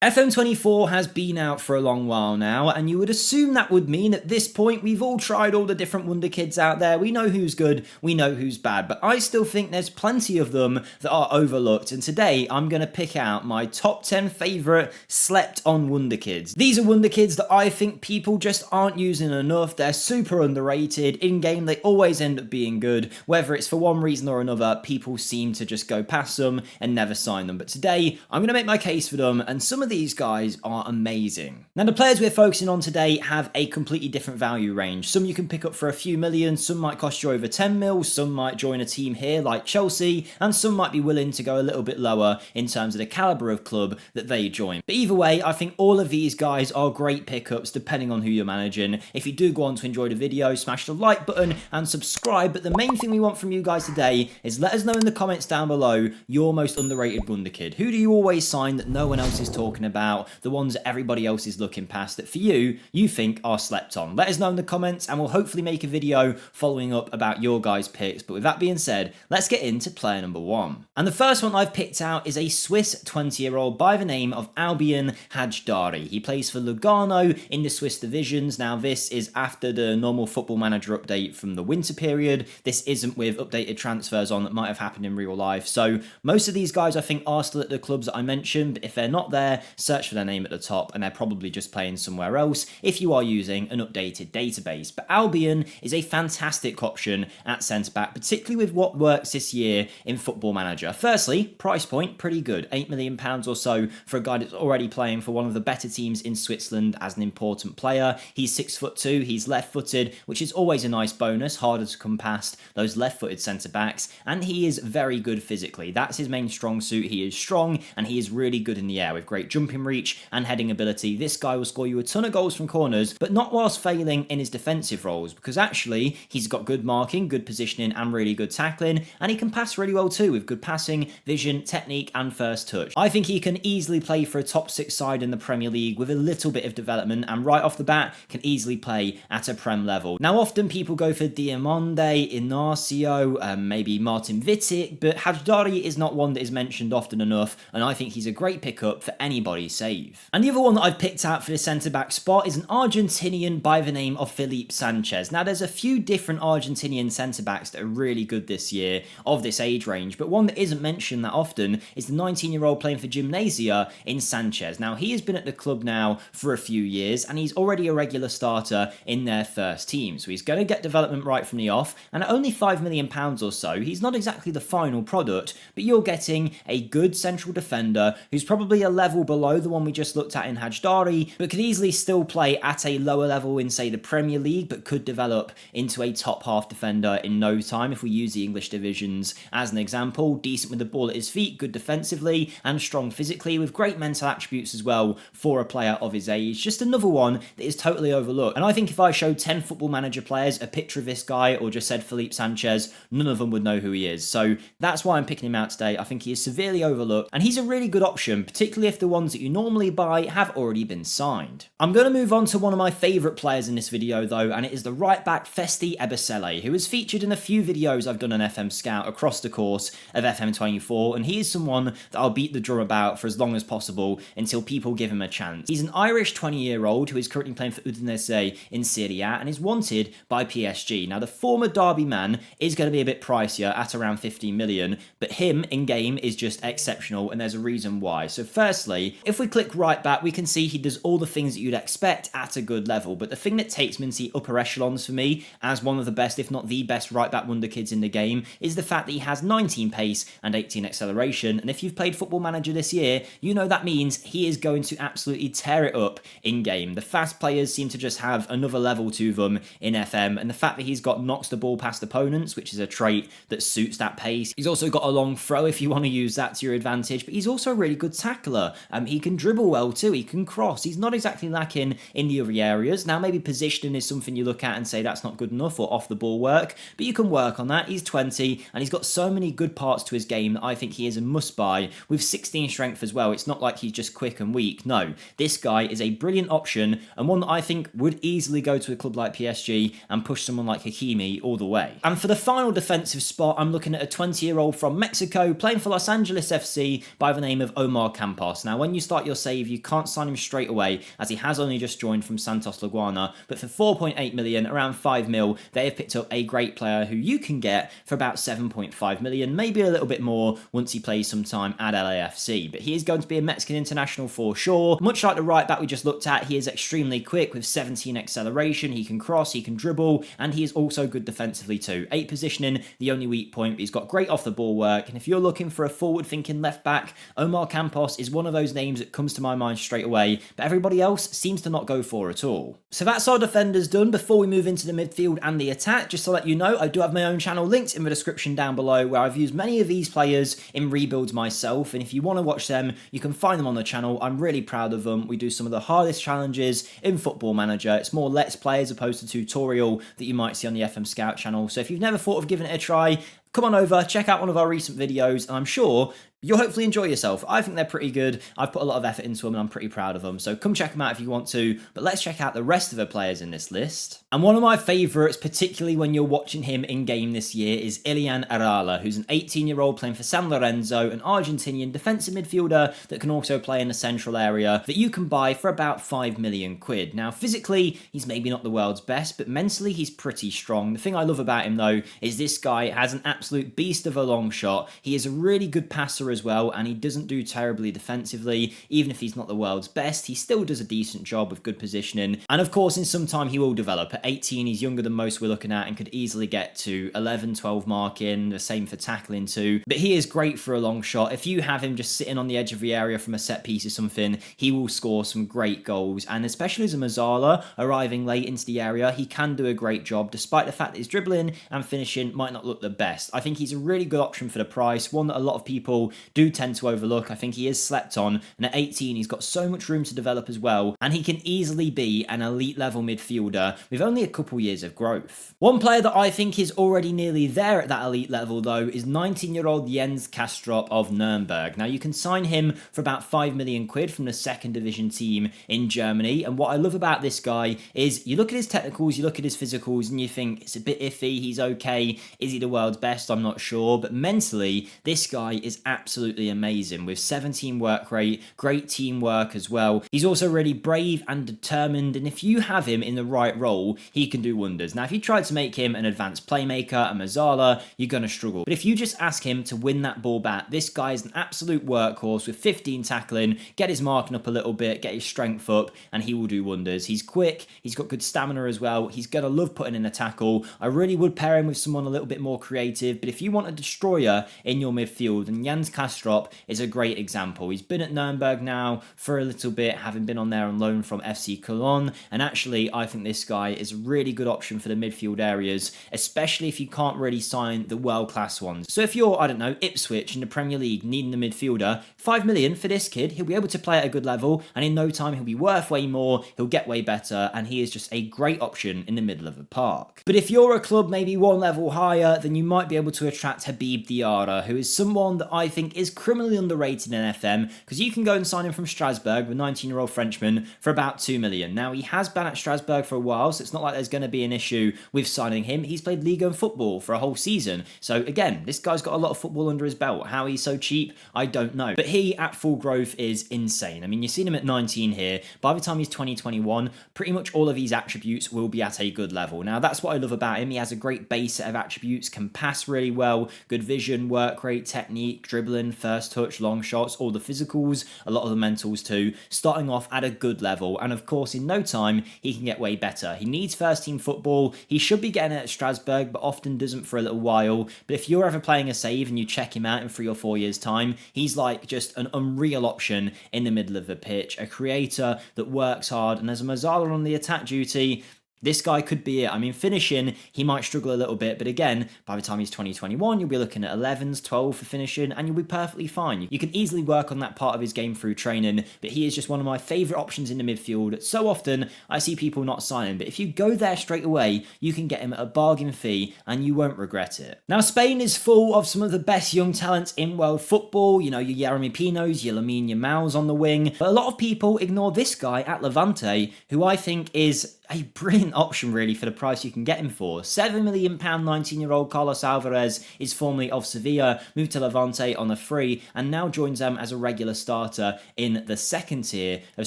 FM24 has been out for a long while now, and you would assume that would mean at this point we've all tried all the different Wonderkids out there, we know who's good, we know who's bad, but I still think there's plenty of them that are overlooked, and today I'm going to pick out my top 10 favourite slept on Wonderkids. These are Wonderkids that I think people just aren't using enough, they're super underrated, in-game they always end up being good, whether it's for one reason or another, people seem to just go past them and never sign them, but today I'm going to make my case for them, and some of these guys are amazing. Now the players we're focusing on today have a completely different value range. Some you can pick up for a few million, some might cost you over 10 mil, some might join a team here like Chelsea, and some might be willing to go a little bit lower in terms of the calibre of club that they join. But either way, I think all of these guys are great pickups depending on who you're managing. If you do go on to enjoy the video, smash the like button and subscribe, but the main thing we want from you guys today is let us know in the comments down below your most underrated Wonderkid. Who do you always sign that no one else is talking about, the ones that everybody else is looking past that for you think are slept on? Let us know in the comments and we'll hopefully make a video following up about your guys' picks. But with that being said, let's get into player number one. And the first one I've picked out is a Swiss 20-year-old by the name of Albion Hajdari. He plays for Lugano in the Swiss divisions. Now this is after the normal Football Manager update from the winter period. This isn't with updated transfers on that might have happened in real life. So most of these guys I think are still at the clubs that I mentioned, but if they're not there, search for their name at the top and they're probably just playing somewhere else if you are using an updated database. But Albion is a fantastic option at centre-back, particularly with what works this year in Football Manager. Firstly, price point, pretty good, £8 million or so for a guy that's already playing for one of the better teams in Switzerland as an important player. He's 6'2", he's left-footed, which is always a nice bonus, harder to come past those left-footed centre-backs, and he is very good physically. That's his main strong suit. He is strong and he is really good in the air with great jumping reach and heading ability. This guy will score you a ton of goals from corners, but not whilst failing in his defensive roles, because actually he's got good marking, good positioning and really good tackling, and he can pass really well too with good passing, vision, technique and first touch. I think he can easily play for a top 6 side in the Premier League with a little bit of development, and right off the bat can easily play at a Prem level. Now often people go for Diamonde, Inacio, maybe Martin Vitic, but Hajdari is not one that is mentioned often enough, and I think he's a great pickup for anybody's save. And the other one that I've picked out for the centre-back spot is an Argentinian by the name of Felipe Sanchez. Now there's a few different Argentinian centre-backs that are really good this year of this age range, but one that isn't mentioned that often is the 19-year-old playing for Gimnasia in Sanchez. Now he has been at the club now for a few years and he's already a regular starter in their first team, so he's going to get development right from the off, and at only £5 million or so, he's not exactly the final product, but you're getting a good central defender who's probably a level below the one we just looked at in Hajdari, but could easily still play at a lower level in, say, the Premier League, but could develop into a top half defender in no time if we use the English divisions as an example. Decent with the ball at his feet, good defensively, and strong physically, with great mental attributes as well for a player of his age. Just another one that is totally overlooked. And I think if I showed 10 Football Manager players a picture of this guy, or just said Felipe Sanchez, none of them would know who he is. So that's why I'm picking him out today. I think he is severely overlooked, and he's a really good option, particularly if the ones that you normally buy have already been signed. I'm going to move on to one of my favourite players in this video though, and it is the right back Festi Ebesele, who is featured in a few videos I've done on FM-SCOUT across the course of FM24, and he is someone that I'll beat the drum about for as long as possible until people give him a chance. He's an Irish 20-year-old who is currently playing for Udinese in Serie A and is wanted by PSG. Now the former Derby man is going to be a bit pricier at around 15 million, but him in game is just exceptional, and there's a reason why. So firstly, if we click right back, we can see he does all the things that you'd expect at a good level, but the thing that takes him into the upper echelons for me as one of the best, if not the best right back Wonderkids in the game, is the fact that he has 19 pace and 18 acceleration, and if you've played Football Manager this year, you know that means he is going to absolutely tear it up in game. The fast players seem to just have another level to them in FM, and the fact that he's got knocks the ball past opponents, which is a trait that suits that pace. He's also got a long throw if you want to use that to your advantage, but he's also a really good tackler. He can dribble well too, he can cross. He's not exactly lacking in the other areas. Now maybe positioning is something you look at and say that's not good enough, or off the ball work, but you can work on that. He's 20 and he's got so many good parts to his game that I think he is a must buy, with 16 strength as well. It's not like he's just quick and weak. No, this guy is a brilliant option, and one that I think would easily go to a club like PSG and push someone like Hakimi all the way. And for the final defensive spot, I'm looking at a 20-year-old from Mexico playing for Los Angeles FC by the name of Omar Campos. Now when when you start your save, you can't sign him straight away, as he has only just joined from Santos Laguna, but for 4.8 million, around 5 mil, they have picked up a great player who you can get for about 7.5 million, maybe a little bit more once he plays some time at LAFC. But he is going to be a Mexican international for sure. Much like the right back we just looked at, he is extremely quick with 17 acceleration, he can cross, he can dribble, and he is also good defensively too. 8 positioning, the only weak point, but he's got great off the ball work, and if you're looking for a forward thinking left back, Omar Campos is one of those names that comes to my mind straight away, but everybody else seems to not go for at all. So that's our defenders done. Before we move into the midfield and the attack, just to let you know, I do have my own channel linked in the description down below where I've used many of these players in rebuilds myself, and if you want to watch them, you can find them on the channel. I'm really proud of them. We do some of the hardest challenges in Football Manager. It's more let's play as opposed to tutorial that you might see on the FMSCOUT channel. So if you've never thought of giving it a try, come on over, check out one of our recent videos, and I'm sure you'll hopefully enjoy yourself. I think they're pretty good. I've put a lot of effort into them and I'm pretty proud of them. So come check them out if you want to. But let's check out the rest of the players in this list. And one of my favourites, particularly when you're watching him in game this year, is Ilian Arala, who's an 18-year-old playing for San Lorenzo, an Argentinian defensive midfielder that can also play in the central area that you can buy for about 5 million quid. Now, physically, he's maybe not the world's best, but mentally, he's pretty strong. The thing I love about him, though, is this guy has an absolute beast of a long shot. He is a really good passer as well, and he doesn't do terribly defensively. Even if he's not the world's best, he still does a decent job with good positioning. And of course, in some time, he will develop. At 18, he's younger than most we're looking at and could easily get to 11, 12 marking, the same for tackling too. But he is great for a long shot. If you have him just sitting on the edge of the area from a set piece or something, he will score some great goals. And especially as a Mazzala arriving late into the area, he can do a great job, despite the fact that his dribbling and finishing might not look the best. I think he's a really good option for the price, one that a lot of people do tend to overlook. I think he is slept on, and at 18 he's got so much room to develop as well, and he can easily be an elite level midfielder with only a couple years of growth. One player that I think is already nearly there at that elite level though is 19-year-old Jens Kastrop of Nuremberg. Now you can sign him for about 5 million quid from the second division team in Germany, and what I love about this guy is you look at his technicals, you look at his physicals, and you think it's a bit iffy, he's okay, is he the world's best? I'm not sure, but mentally this guy is absolutely amazing with 17 work rate, great teamwork as well. He's also really brave and determined, and if you have him in the right role, he can do wonders. Now, if you try to make him an advanced playmaker, a Mazzala, you're going to struggle. But if you just ask him to win that ball back, this guy is an absolute workhorse with 15 tackling, get his marking up a little bit, get his strength up, and he will do wonders. He's quick, he's got good stamina as well, he's going to love putting in a tackle. I really would pair him with someone a little bit more creative, but if you want a destroyer in your midfield, then Jens Kastrop is a great example. He's been at Nuremberg now for a little bit, having been on there on loan from FC Cologne, and actually I think this guy is a really good option for the midfield areas, especially if you can't really sign the world-class ones. So if you're, I don't know, Ipswich in the Premier League needing a midfielder, 5 million for this kid, he'll be able to play at a good level, and in no time he'll be worth way more, he'll get way better, and he is just a great option in the middle of the park. But if you're a club maybe one level higher, then you might be able to attract Habib Diarra, who is someone that I think is criminally underrated in FM, because you can go and sign him from Strasbourg, the 19-year-old Frenchman, for about 2 million. Now, he has been at Strasbourg for a while, so it's not like there's going to be an issue with signing him. He's played Ligue 1 football for a whole season. So again, this guy's got a lot of football under his belt. How he's so cheap, I don't know. But he, at full growth, is insane. I mean, you've seen him at 19 here. By the time he's 2021, pretty much all of these attributes will be at a good level. Now, that's what I love about him. He has a great base set of attributes, can pass really well, good vision, work rate, technique, dribbling, first touch, long shots, all the physicals, a lot of the mentals too, starting off at a good level. And of course, in no time, he can get way better. He needs first team football. He should be getting it at Strasbourg, but often doesn't for a little while. But if you're ever playing a save and you check him out in 3 or 4 years' time, he's like just an unreal option in the middle of the pitch, a creator that works hard, and as a Mazzala on the attack duty, this guy could be it. I mean, finishing, he might struggle a little bit, but again, by the time he's 2021, you'll be looking at 11s, 12 for finishing, and you'll be perfectly fine. You can easily work on that part of his game through training, but he is just one of my favourite options in the midfield. So often, I see people not sign him, but if you go there straight away, you can get him at a bargain fee, and you won't regret it. Now, Spain is full of some of the best young talents in world football. You know, your Jeremy Pinos, your Lamine Yamal's on the wing, but a lot of people ignore this guy at Levante, who I think is a brilliant option really for the price you can get him for. £7 million 19-year-old Carlos Alvarez is formerly of Sevilla, moved to Levante on a free, and now joins them as a regular starter in the second tier of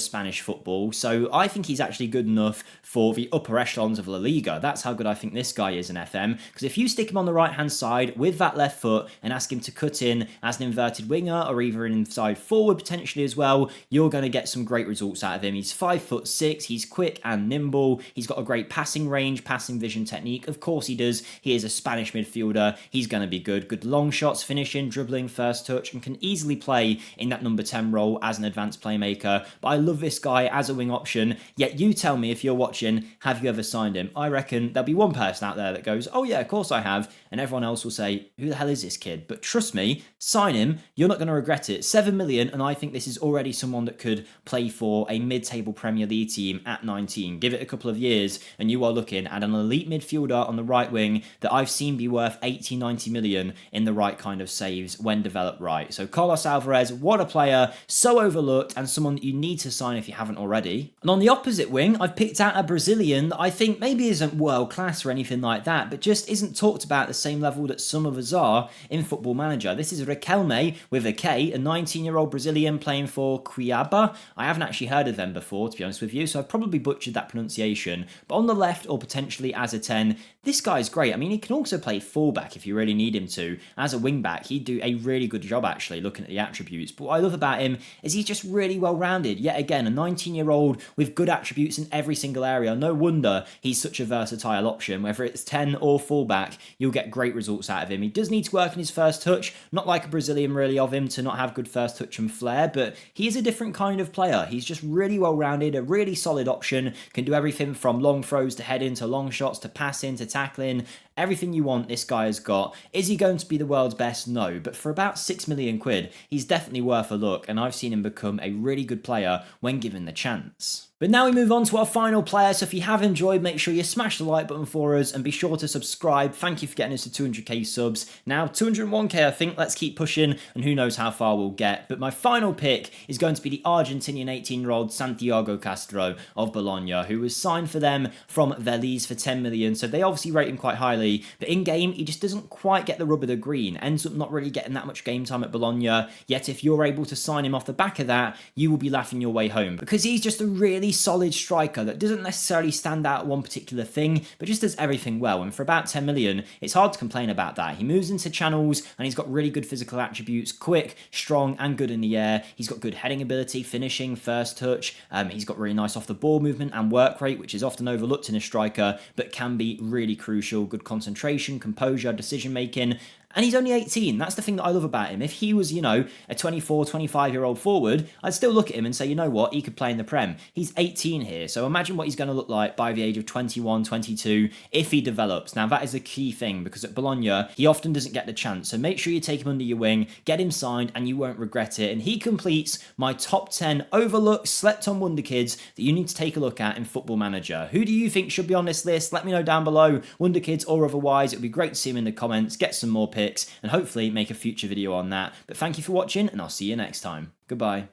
Spanish football. So I think he's actually good enough for the upper echelons of La Liga. That's how good I think this guy is in FM, because if you stick him on the right-hand side with that left foot and ask him to cut in as an inverted winger or either an inside forward potentially as well, you're going to get some great results out of him. He's 5'6", he's quick and nimble. He's got a great passing range, passing vision technique. Of course he does. He is a Spanish midfielder. He's going to be good. Good long shots, finishing, dribbling, first touch, and can easily play in that number 10 role as an advanced playmaker. But I love this guy as a wing option. Yet you tell me if you're watching, have you ever signed him? I reckon there'll be one person out there that goes, oh yeah, of course I have. And everyone else will say, who the hell is this kid? But trust me, sign him. You're not going to regret it. 7 million, and I think this is already someone that could play for a mid-table Premier League team at 19. Give it a couple of years and you are looking at an elite midfielder on the right wing that I've seen be worth 80-90 million in the right kind of saves when developed right. So Carlos Alvarez, what a player, so overlooked and someone that you need to sign if you haven't already. And on the opposite wing, I've picked out a Brazilian that I think maybe isn't world class or anything like that, but just isn't talked about at the same level that some of us are in Football Manager. This is Riquelme with a K, a 19-year-old Brazilian playing for Cuiabá. I haven't actually heard of them before, to be honest with you, so I've probably butchered that pronunciation. But on the left, or potentially as a 10, this guy's great. I mean, he can also play fullback if you really need him to. As a wingback, he'd do a really good job, actually, looking at the attributes. But what I love about him is he's just really well-rounded. Yet again, a 19-year-old with good attributes in every single area. No wonder he's such a versatile option. Whether it's 10 or fullback, you'll get great results out of him. He does need to work on his first touch. Not like a Brazilian, really, of him to not have good first touch and flair, but he is a different kind of player. He's just really well-rounded, a really solid option, can do everything from long throws to heading to long shots to passing to tackling. Everything you want, this guy has got. Is he going to be the world's best? No, but for about 6 million quid, he's definitely worth a look, and I've seen him become a really good player when given the chance. But now we move on to our final player, so if you have enjoyed, make sure you smash the like button for us and be sure to subscribe. Thank you for getting us to 200k subs. Now 201k I think, let's keep pushing and who knows how far we'll get. But my final pick is going to be the Argentinian 18-year-old Santiago Castro of Bologna, who was signed for them from Vélez for 10 million, so they obviously rate him quite highly, but in game he just doesn't quite get the rub of the green, ends up not really getting that much game time at Bologna. Yet if you're able to sign him off the back of that, you will be laughing your way home, because he's just a really solid striker that doesn't necessarily stand out at one particular thing, but just does everything well. And for about 10 million, it's hard to complain about that. He moves into channels and he's got really good physical attributes, quick, strong and good in the air. He's got good heading ability, finishing, first touch. He's got really nice off the ball movement and work rate, which is often overlooked in a striker, but can be really crucial. Good concentration, composure, decision making. And he's only 18. That's the thing that I love about him. If he was, you know, a 24, 25-year-old forward, I'd still look at him and say, you know what, he could play in the Prem. He's 18 here, so imagine what he's going to look like by the age of 21, 22, if he develops. Now, that is a key thing, because at Bologna, he often doesn't get the chance. So make sure you take him under your wing, get him signed, and you won't regret it. And he completes my top 10 overlooked, slept-on Wonderkids that you need to take a look at in Football Manager. Who do you think should be on this list? Let me know down below, Wonderkids or otherwise. It would be great to see him in the comments, get some more picks, and hopefully make a future video on that. But thank you for watching, and I'll see you next time. Goodbye.